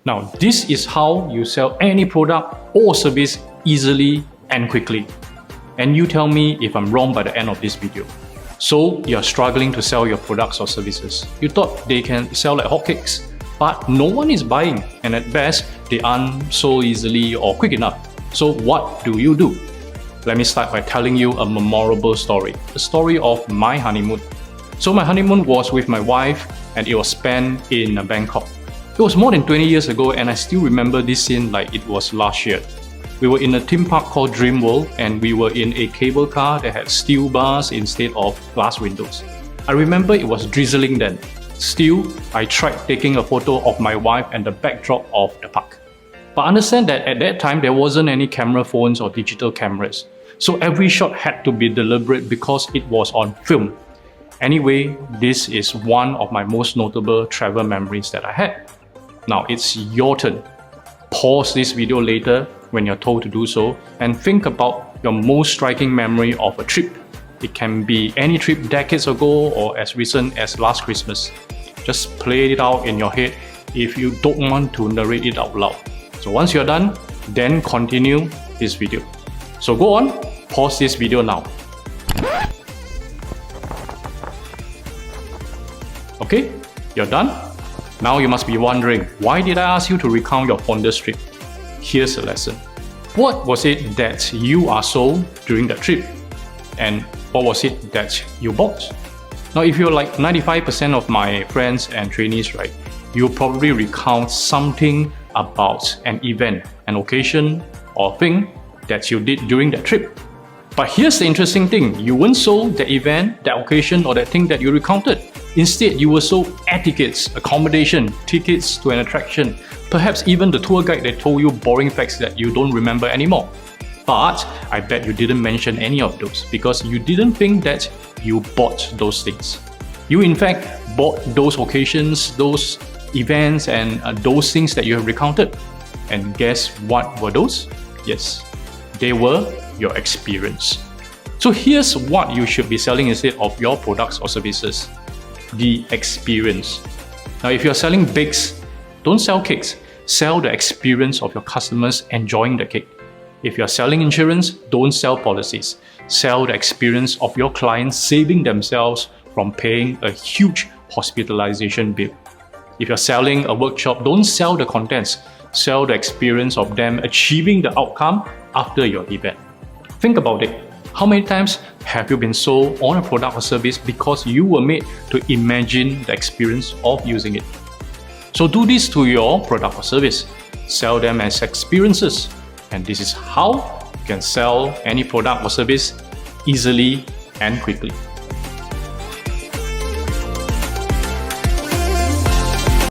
Now, this is how you sell any product or service easily and quickly. And you tell me if I'm wrong by the end of this video. So, you're struggling to sell your products or services. You thought they can sell like hotcakes, but no one is buying, and at best, they aren't sold easily or quick enough. So what do you do? Let me start by telling you a memorable story, the story of my honeymoon. So my honeymoon was with my wife, and it was spent in Bangkok. It was more than 20 years ago, and I still remember this scene like it was last year. We were in a theme park called Dream World, and we were in a cable car that had steel bars instead of glass windows. I remember it was drizzling then. Still, I tried taking a photo of my wife and the backdrop of the park. But understand that at that time, there wasn't any camera phones or digital cameras. So every shot had to be deliberate because it was on film. Anyway, this is one of my most notable travel memories that I had. Now it's your turn. Pause this video later when you're told to do so and think about your most striking memory of a trip. It can be any trip decades ago or as recent as last Christmas. Just play it out in your head if you don't want to narrate it out loud. So once you're done, then continue this video. So go on, pause this video now. Okay, you're done? Now you must be wondering, why did I ask you to recount your fondest trip? Here's a lesson. What was it that you are sold during that trip? And what was it that you bought? Now, if you're like 95% of my friends and trainees, right, you'll probably recount something about an event, an occasion, or thing that you did during that trip. But here's the interesting thing, you weren't sold the event, that occasion, or that thing that you recounted. Instead, you were sold etiquettes, accommodation, tickets to an attraction, perhaps even the tour guide that told you boring facts that you don't remember anymore. But I bet you didn't mention any of those because you didn't think that you bought those things. You in fact bought those occasions, those events, and those things that you have recounted. And guess what were those? Yes, they were your experience. So here's what you should be selling instead of your products or services. The experience. Now, if you're selling bakes, don't sell cakes. Sell the experience of your customers enjoying the cake. If you're selling insurance, don't sell policies. Sell the experience of your clients saving themselves from paying a huge hospitalization bill. If you're selling a workshop, don't sell the contents. Sell the experience of them achieving the outcome after your event. Think about it. How many times have you been sold on a product or service because you were made to imagine the experience of using it? So do this to your product or service. Sell them as experiences. And this is how you can sell any product or service easily and quickly.